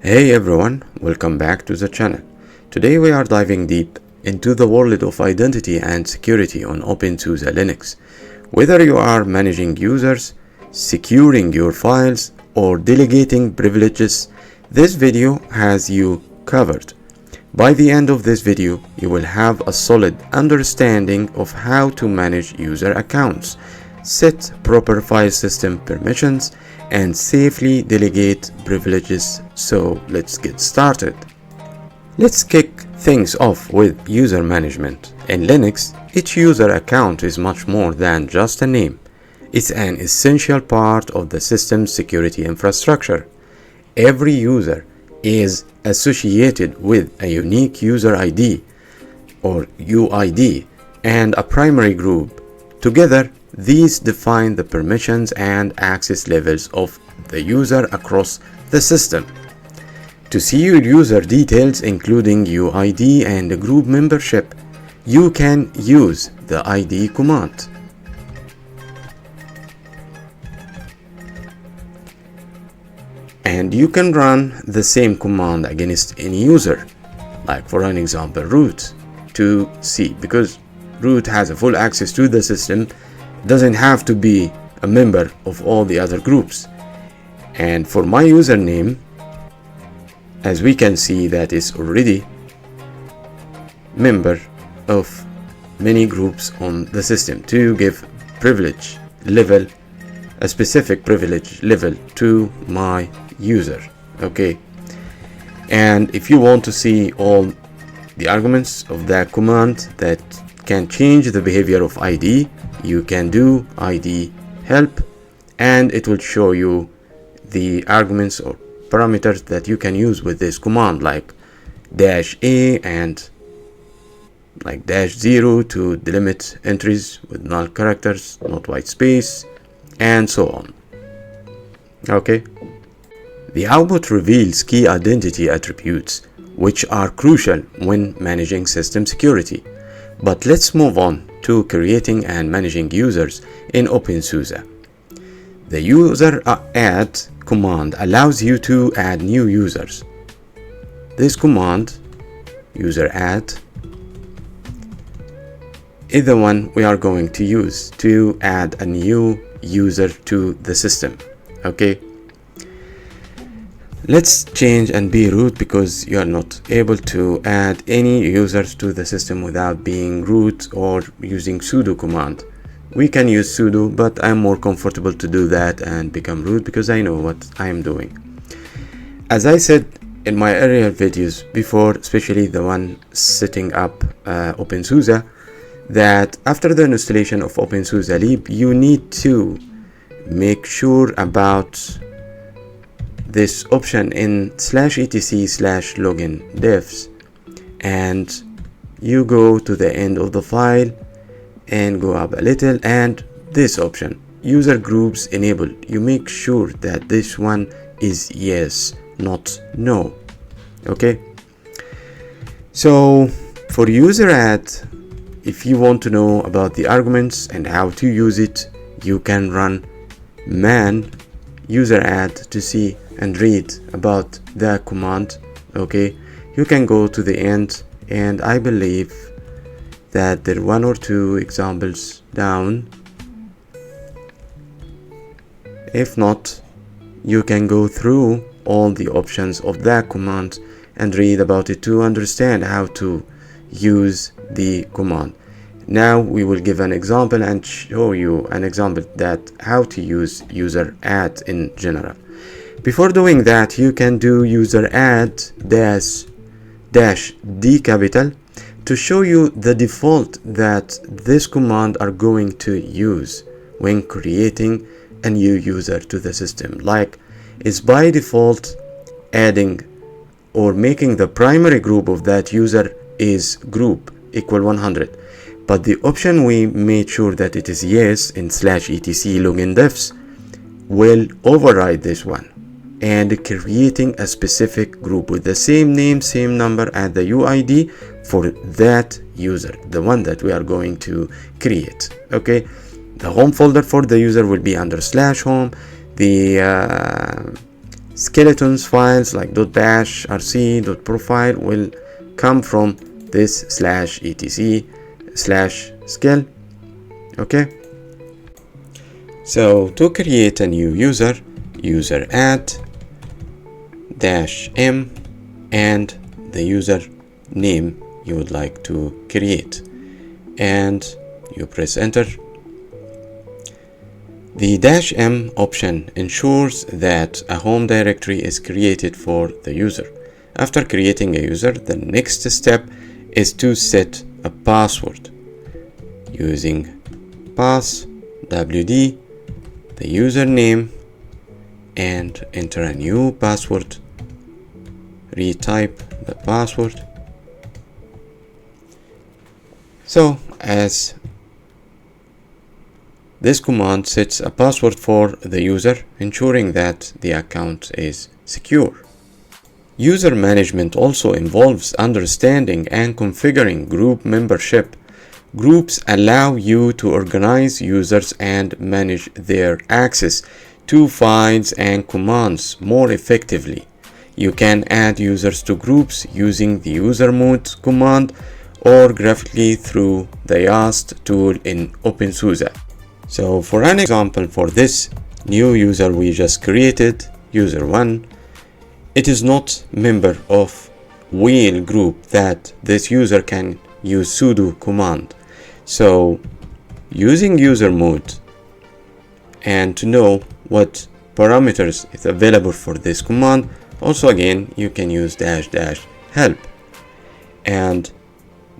Hey everyone, welcome back to the channel. Today we are diving deep into the world of identity and security on openSUSE Linux. Whether you are managing users, securing your files, or delegating privileges, this video has you covered. By the end of this video, you will have a solid understanding of how to manage user accounts, set proper file system permissions, and safely delegate privileges. So let's get started. Let's kick things off with user management. In Linux, each user account is much more than just a name. It's an essential part of the system's security infrastructure. Every user is associated with a unique user ID or UID and a primary group. Together, these define the permissions and access levels of the user across the system. To see your user details, including UID and group membership, you can use the ID command. And you can run the same command against any user, like for an example root, to see, because root has a full access to the system, doesn't have to be a member of all the other groups. And for my username, as we can see, that is already member of many groups on the system, to give privilege level, a specific privilege level to my user. Okay, and if you want to see all the arguments of that command that can change the behavior of ID, you can do ID help, and it will show you the arguments or parameters that you can use with this command, like -a and like -0 to delimit entries with null characters, not white space, and so on. Okay, the output reveals key identity attributes which are crucial when managing system security. But let's move on to creating and managing users in openSUSE. The user add command allows you to add new users. This command, user add, is the one we are going to use to add a new user to the system. Okay, let's change and be root, because you are not able to add any users to the system without being root or using sudo command. We can use sudo, but I'm more comfortable to do that and become root because I know what I'm doing. As I said in my earlier videos before, especially the one setting up openSUSE, that after the installation of openSUSE lib, you need to make sure about this option in /etc/login defs, and you go to the end of the file and go up a little, and this option, user groups enabled, you make sure that this one is yes, not no. Okay, so for user add, if you want to know about the arguments and how to use it, you can run man user add to see and read about the command. Okay, you can go to the end, and I believe that there are 1 or 2 examples down. If not, you can go through all the options of that command and read about it to understand how to use the command. Now we will give an example and show you an example that how to use user add in general. Before doing that, you can do user add -d capital to show you the default that this command are going to use when creating a new user to the system. Like, it's by default adding or making the primary group of that user is group equal 100, but the option we made sure that it is yes in /etc/login defs will override this one and creating a specific group with the same name, same number, and the UID for that user, the one that we are going to create. Okay, the home folder for the user will be under /home, the skeletons files like .bash, rc, .profile will come from this /etc/skill. okay, so to create a new user add -m and the user name you would like to create, and you press enter. The -m option ensures that a home directory is created for the user. After creating a user, the next step is to set a password using pass wd the username and enter a new password. Retype the password. So as this command sets a password for the user, ensuring that the account is secure. User management also involves understanding and configuring group membership. Groups allow you to organize users and manage their access to files and commands more effectively. You can add users to groups using the usermod command or graphically through the YAST tool in openSUSE. So for an example for this new user we just created, user1, it is not member of wheel group that this user can use sudo command. So using usermod and to know what parameters is available for this command, also again you can use --help, and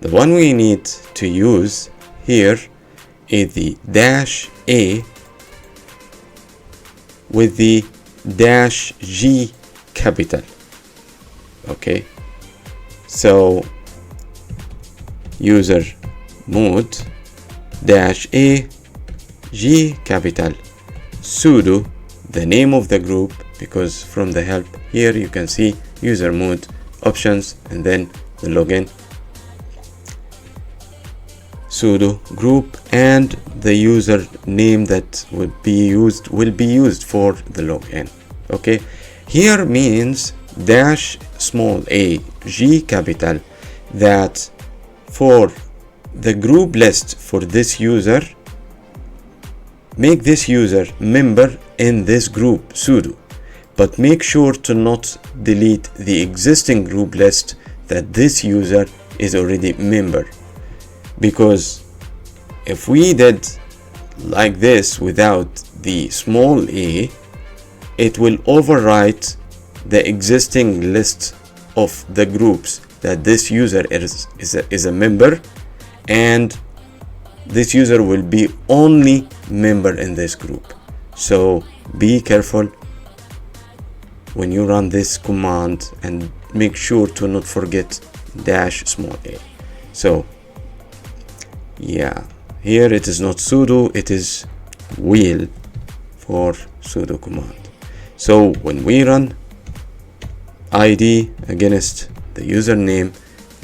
the one we need to use here is the -a with the -g capital. Okay, so user mode -a g capital sudo the name of the group, because from the help here you can see user mode options and then the login, sudo group, and the user name that will be used for the login. Okay, here means -a g capital that for the group list for this user, make this user member in this group sudo, but make sure to not delete the existing group list that this user is already member, because if we did like this without the a, it will overwrite the existing list of the groups that this user is a member, and this user will be only member in this group. So be careful when you run this command and make sure to not forget -a. So yeah, here it is not sudo, it is wheel for sudo command. So when we run id against the username,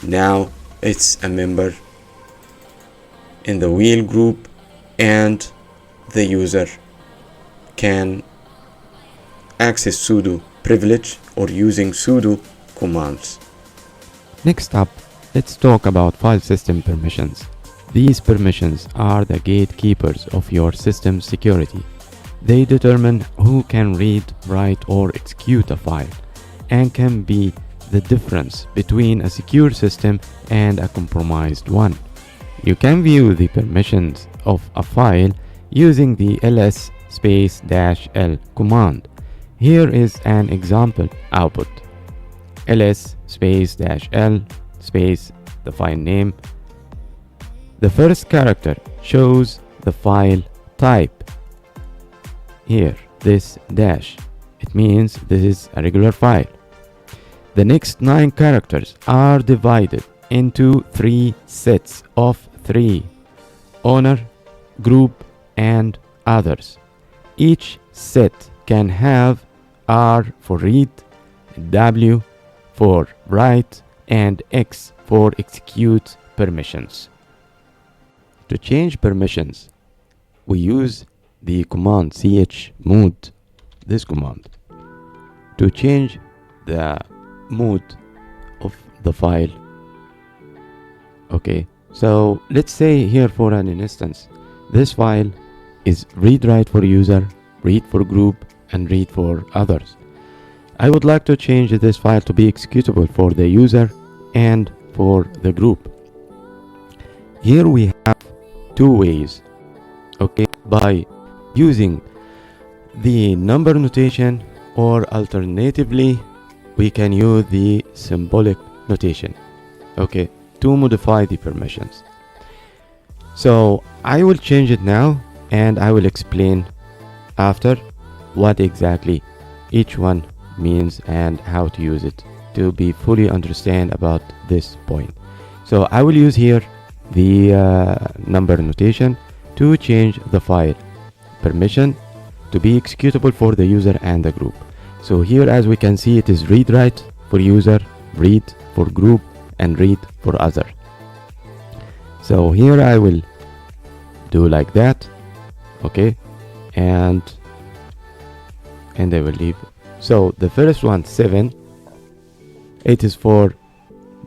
now it's a member in the wheel group and the user can access sudo privilege or using sudo commands. Next up, let's talk about file system permissions. These permissions are the gatekeepers of your system security. They determine who can read, write, or execute a file, and can be the difference between a secure system and a compromised one. You can view the permissions of a file using the ls -l command. Here is an example output. ls -l the file name. The first character shows the file type. Here, this dash. It means this is a regular file. The next 9 characters are divided into 3 sets of 3: owner, group, and others. Each set can have R for read, W for write, and X for execute permissions. To change permissions, we use the command chmod this command to change the mode of the file. Okay, so let's say here for an instance, this file is read write for user, read for group, and read for others. I would like to change this file to be executable for the user and for the group. Here we have two ways, okay, by using the number notation, or alternatively we can use the symbolic notation, okay, to modify the permissions. So I will change it now, and I will explain after what exactly each one means and how to use it to be fully understand about this point. So I will use here the number notation to change the file permission to be executable for the user and the group. So here, as we can see, it is read write for user, read for group, and read for other. So here I will do like that, okay, and I will leave. So the first one, 7, it is for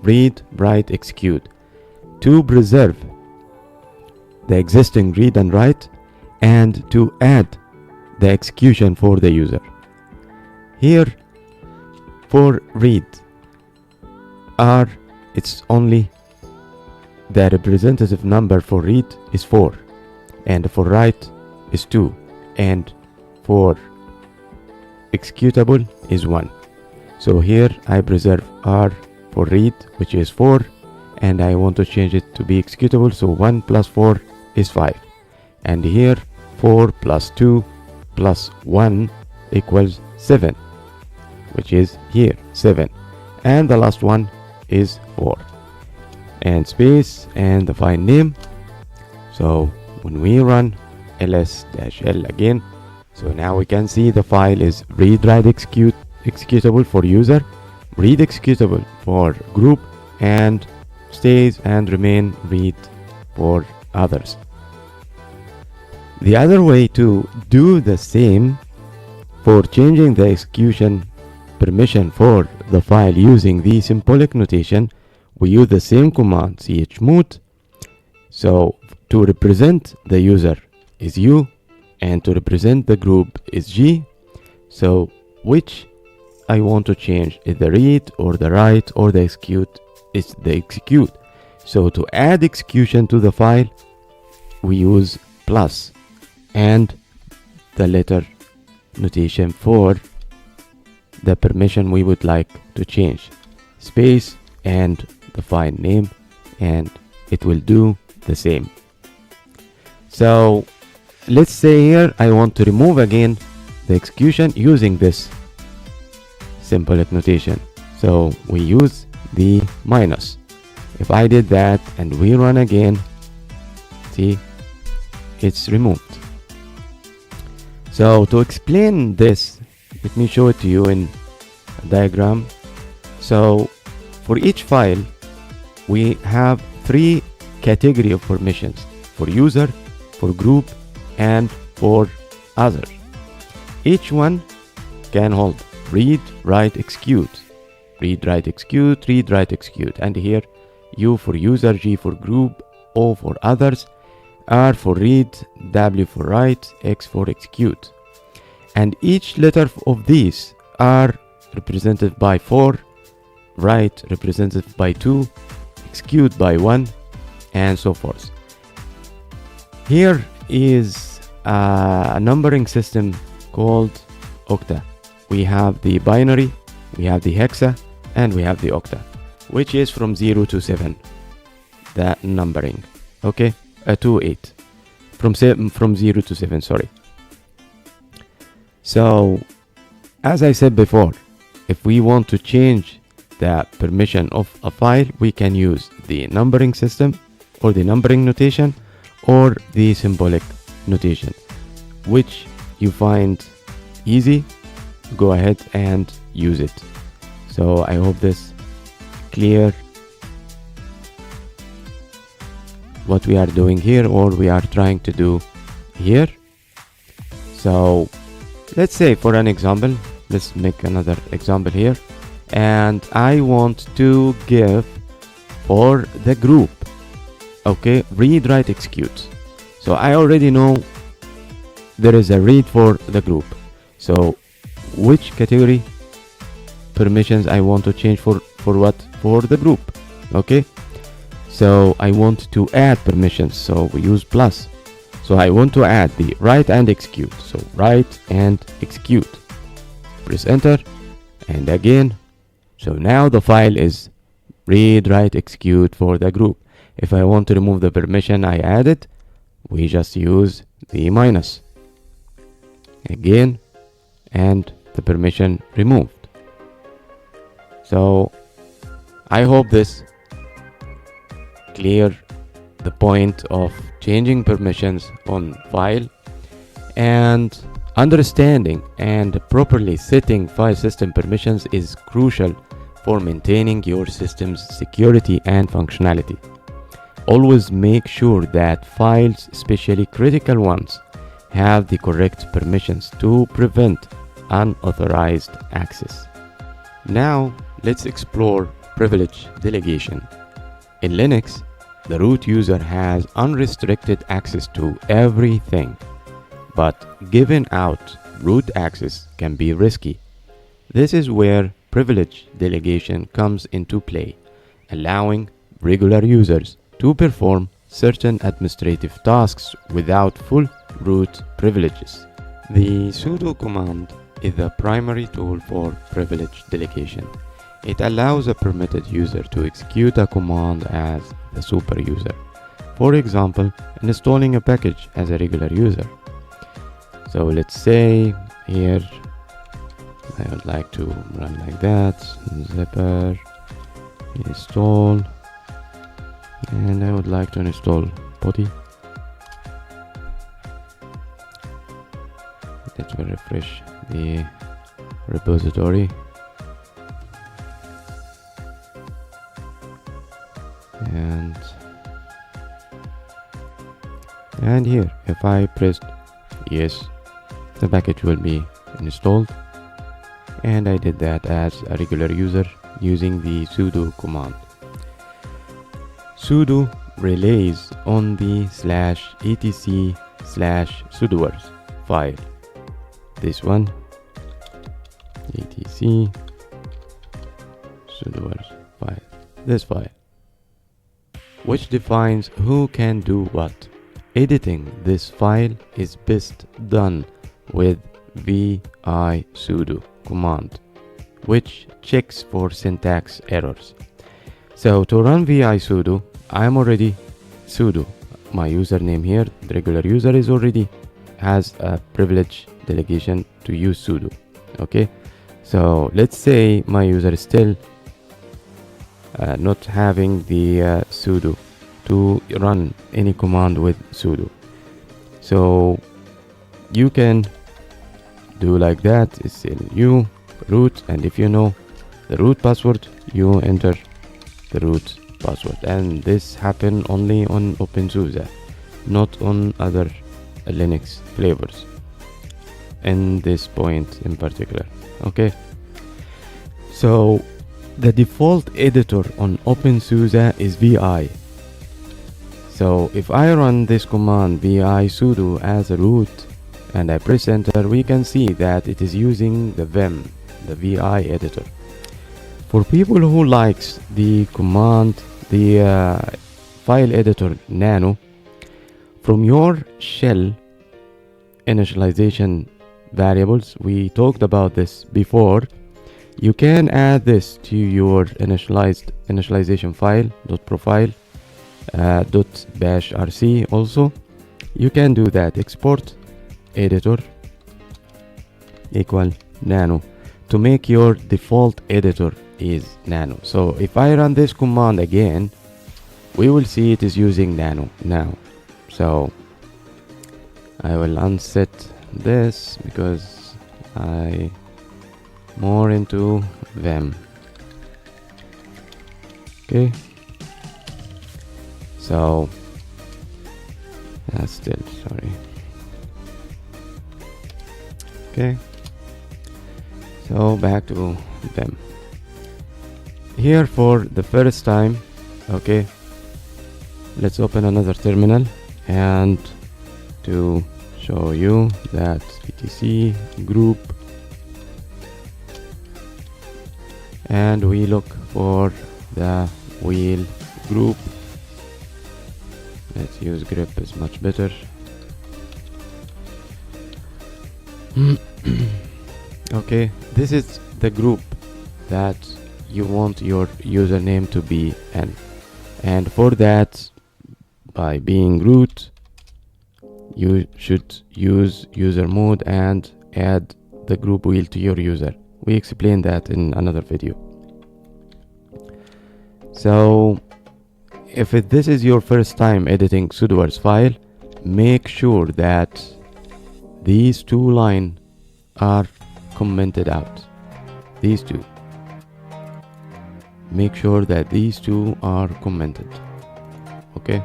read, write, execute, to preserve the existing read and write, and to add the execution for the user. Here for read, R, it's only the representative number for read is 4, and for write is 2, and for executable is 1. So here I preserve R for read, which is 4, and I want to change it to be executable, so 1 plus 4 is 5, and here 4 plus 2 plus 1 equals 7, which is here 7, and the last one is 4, and space and the file name. So when we run ls-l again, so now we can see the file is read write execute executable for user, read executable for group, and stays and remain read for others. The other way to do the same for changing the execution permission for the file using the symbolic notation, we use the same command chmod. So to represent the user is U, and to represent the group is G. So which I want to change is the read or the write or the execute is the execute. So to add execution to the file, we use plus and the letter notation for the permission we would like to change, space and the file name, and it will do the same. So let's say here I want to remove again the execution using this symbolic notation. So we use the minus. If I did that and we run again, see, it's removed. So to explain this, let me show it to you in a diagram. So for each file, we have 3 categories of permissions: for user, for group, and for other. Each one can hold read, write, execute, read, write, execute, read, write, execute, and here U for user, G for group, O for others, R for read, W for write, X for execute. And each letter of these are represented by 4, write represented by 2, execute by 1, and so forth. Here is a numbering system called octa. We have the binary, we have the hexa, and we have the octa, which is from 0 to 7, that numbering, okay, to 8, from 0 to 7, sorry. So as I said before, if we want to change the permission of a file, we can use the numbering system or the numbering notation or the symbolic notation, which you find easy. Go ahead and use it. So I hope this clear what we are doing here, or we are trying to do here. So let's say for an example, let's make another example here, and I want to give for the group, okay, read, write, execute. So I already know there is a read for the group. So which category permissions I want to change for what? For the group. Okay, so I want to add permissions, so we use plus. So I want to add the write and execute. So write and execute, press enter, and again. So now the file is read, write, execute for the group. If I want to remove the permission I added, we just use the minus again, and the permission removed. So I hope this clear the point of changing permissions on file, and understanding and properly setting file system permissions is crucial for maintaining your system's security and functionality. Always make sure that files, especially critical ones, have the correct permissions to prevent unauthorized access. Now let's explore privilege delegation. In Linux, the root user has unrestricted access to everything, but giving out root access can be risky. This is where privilege delegation comes into play, allowing regular users to perform certain administrative tasks without full root privileges. The sudo command is the primary tool for privilege delegation. It allows a permitted user to execute a command as the super user. For example, installing a package as a regular user. So let's say here I would like to run like that, zipper install, and I would like to install putty. Let me refresh the repository. And here, if I pressed yes, the package will be installed, and I did that as a regular user using the sudo command. Sudo relies on the /etc/sudoers file. This one, etc sudoers file. This file, which defines who can do what. Editing this file is best done with vi sudo command, which checks for syntax errors. So to run vi sudo, I am already sudo. My username here, the regular user, is already has a privilege delegation to use sudo. Okay, so let's say my user is still not having the sudo to run any command with sudo. So you can do like that. It's in new root, and if you know the root password, you enter the root password, and this happen only on openSUSE, not on other Linux flavors in this point in particular. Okay, so the default editor on openSUSE is vi. So if I run this command vi sudo as a root and I press enter, we can see that it is using the vim, the vi editor. For people who likes the command, the file editor nano, from your shell initialization variables, we talked about this before, you can add this to your initialization file .profile .bashrc. also you can do that, export editor equal nano to make your default editor is nano. So if I run this command again, we will see it is using nano now. So I will unset this because I more into vim. Okay, so still sorry. Okay, So back to them. Here for the first time, okay, let's open another terminal, and to show you that etc group, and we look for the wheel group. Let's use grep, is much better. Okay, this is the group that you want your username to be in, and for that, by being root, you should use user mode and add the group wheel to your user. We explained that in another video. So if this is your first time editing sudoers file, make sure that these two lines are commented out. These two. Make sure that these two are commented. Okay.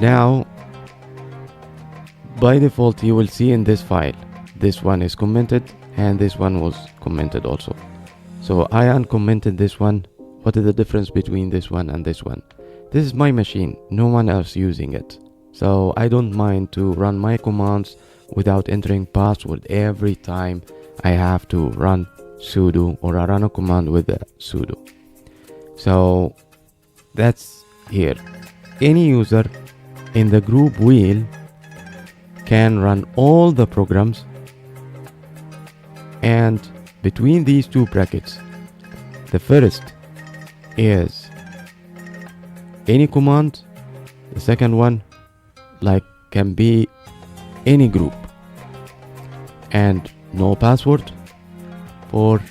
Now, by default, you will see in this file, this one is commented and this one was commented also. So I uncommented this one. What is the difference between this one and this one? This is my machine, no one else using it. So I don't mind to run my commands without entering password every time I have to run sudo or I run a command with the sudo. So that's here. Any user in the group wheel can run all the programs, and between these two brackets, the first is any command, the second one like can be any group, and no password for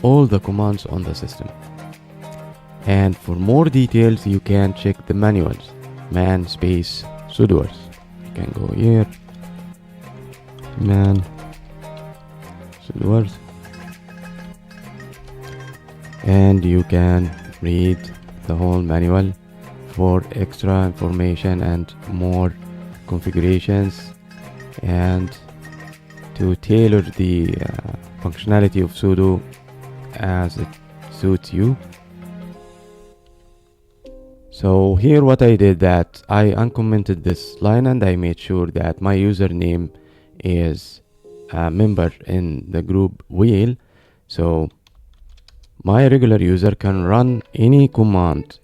all the commands on the system. And for more details, you can check the manuals, man space sudoers. You can go here, man sudoers, and you can read the whole manual for extra information and more configurations, and to tailor the functionality of sudo as it suits you. So here what I did, that I uncommented this line and I made sure that my username is a member in the group wheel, so my regular user can run any command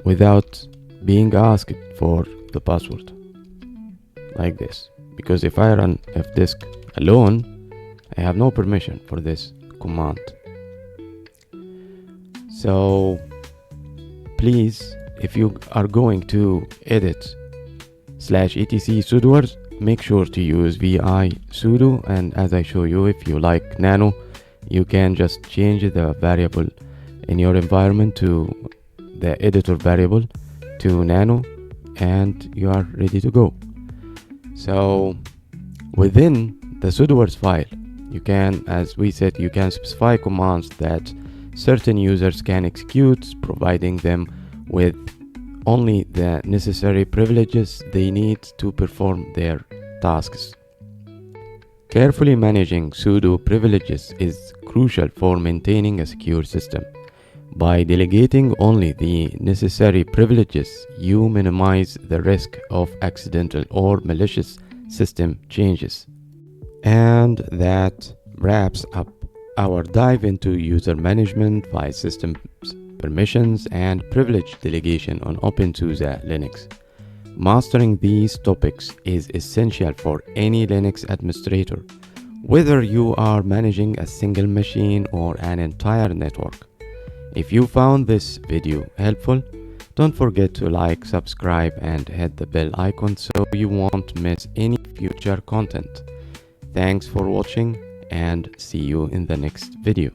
without being asked for the password, like this. Because if I run fdisk alone, I have no permission for this command. So please, if you are going to edit /etc sudoers, make sure to use vi sudo, and as I show you, if you like nano, you can just change the variable in your environment to the editor variable to nano, and you are ready to go. So within the sudoers file, you can, as we said, you can specify commands that certain users can execute, providing them with only the necessary privileges they need to perform their tasks. Carefully managing sudo privileges is crucial for maintaining a secure system. By delegating only the necessary privileges, you minimize the risk of accidental or malicious system changes. And that wraps up our dive into user management, file system permissions, and privilege delegation on openSUSE Linux. Mastering these topics is essential for any Linux administrator, whether you are managing a single machine or an entire network. If you found this video helpful, don't forget to like, subscribe, and hit the bell icon so you won't miss any future content. Thanks for watching, and see you in the next video.